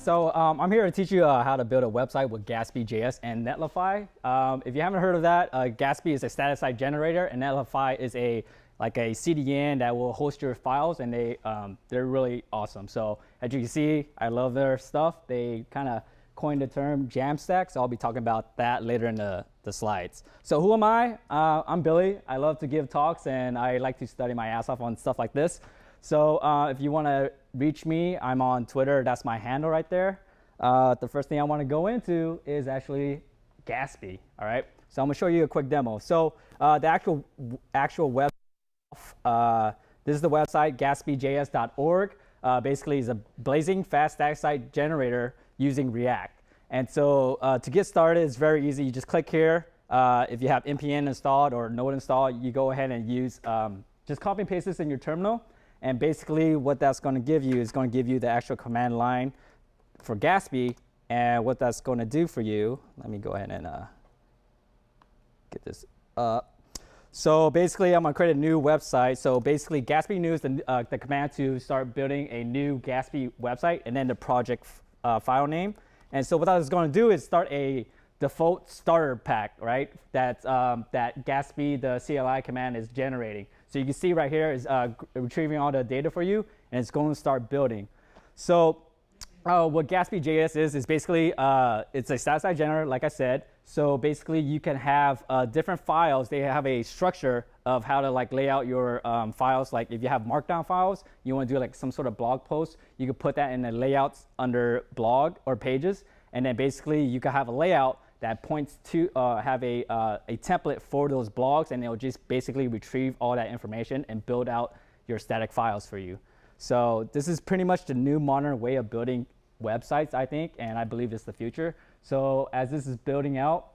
So I'm here to teach you how to build a website with Gatsby.js and Netlify. If you haven't heard of that, Gatsby is a static site generator, and Netlify is like a CDN that will host your files, and they're really awesome. So as you can see, I love their stuff. They kind of coined the term Jamstack, so I'll be talking about that later in the slides. So who am I? I'm Billy. I love to give talks, and I like to study my ass off on stuff like this. So if you want to reach me, I'm on Twitter. That's my handle right there. The first thing I want to go into is actually Gatsby. All right. So I'm going to show you a quick demo. So the actual web, this is the website, gatsbyjs.org. Basically, is a blazing fast static site generator using React. And so to get started, it's very easy. You just click here. If you have npm installed or node installed, you go ahead and use just copy and paste this in your terminal. And basically, what that's going to give you is going to give you the actual command line for Gatsby. And what that's going to do for you, let me go ahead and get this up. So basically, I'm going to create a new website. So basically, Gatsby new is the command to start building a new Gatsby website, and then the project file name. And so what that is going to do is start a default starter pack, right? That Gatsby, the CLI command, is generating. So you can see right here is retrieving all the data for you, and it's going to start building. So what Gatsby.js is basically, it's a static site generator, like I said. So basically, you can have different files. They have a structure of how to lay out your files. Like if you have markdown files, you want to do like some sort of blog post, you can put that in the layouts under blog or pages. And then basically, you can have a layout that points to have a template for those blogs, and it'll just basically retrieve all that information and build out your static files for you. So this is pretty much the new modern way of building websites, I think, and I believe it's the future. So as this is building out,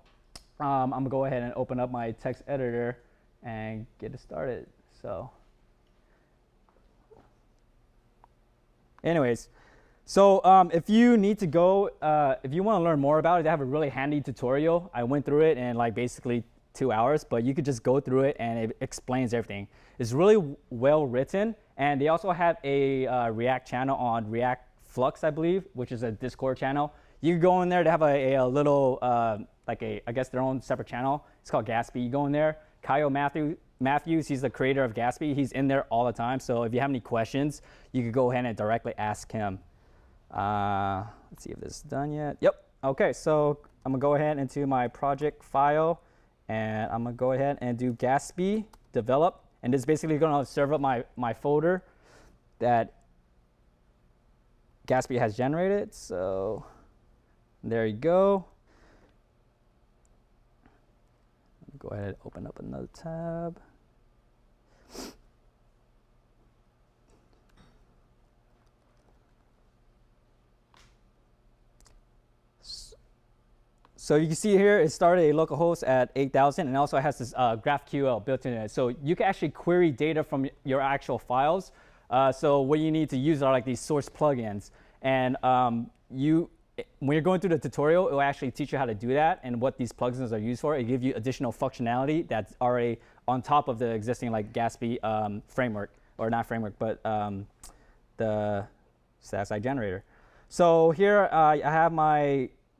I'm gonna go ahead and open up my text editor and get it started. So anyways, so if you need to go, if you want to learn more about it, they have a really handy tutorial. I went through it in basically 2 hours, but you could just go through it and it explains everything. It's really well written, and they also have a React channel on React Flux, I believe, which is a Discord channel. You can go in there. They have a little, I guess their own separate channel. It's called Gatsby. You go in there. Kyle Matthews, he's the creator of Gatsby. He's in there all the time. So if you have any questions, you could go ahead and directly ask him. Let's see if this is done yet. Yep. OK, so I'm going to go ahead into my project file, and I'm going to go ahead and do Gatsby develop. And this is basically going to serve up my folder that Gatsby has generated. So there you go. Go ahead and open up another tab. So you can see here, it started a localhost at 8,000, and also has this GraphQL built in it. So you can actually query data from your actual files. So what you need to use are like these source plugins. And when you're going through the tutorial, it will actually teach you how to do that and what these plugins are used for. It gives you additional functionality that's already on top of the existing Gatsby framework, or not framework, but the static site generator. So here I have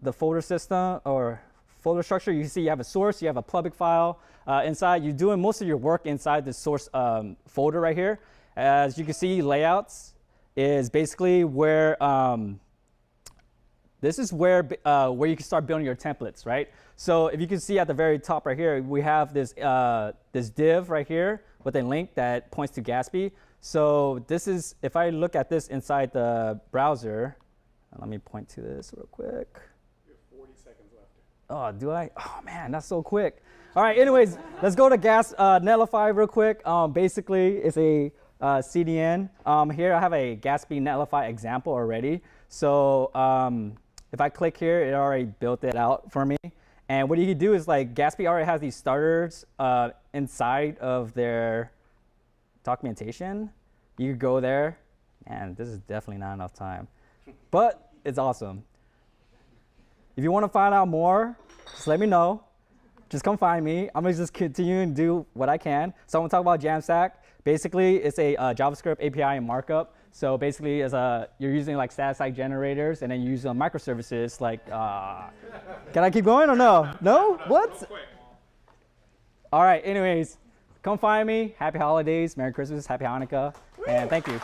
the folder system or folder structure. You can see you have a source, you have a public file inside. You're doing most of your work inside the source folder right here. As you can see, layouts is basically where this is where you can start building your templates, right? So if you can see at the very top right here, we have this this div right here with a link that points to Gatsby. So this is, if I look at this inside the browser, let me point to this real quick. You have 40 seconds left. Oh, do I? Oh man, that's so quick. All right, anyways, let's go to Netlify real quick. Basically, it's a CDN. Here I have a Gatsby Netlify example already. So if I click here, it already built it out for me. And what you can do is Gatsby already has these starters inside of their documentation. You could go there, and this is definitely not enough time, but it's awesome. If you want to find out more, just let me know. Just come find me. I'm going to just continue and do what I can. So I'm going to talk about Jamstack. Basically, it's a JavaScript API and markup. So basically, you're using like static site generators, and then you use microservices. Like, can I keep going or no? No? What? All right. Anyways, come find me. Happy holidays, Merry Christmas, Happy Hanukkah, and thank you.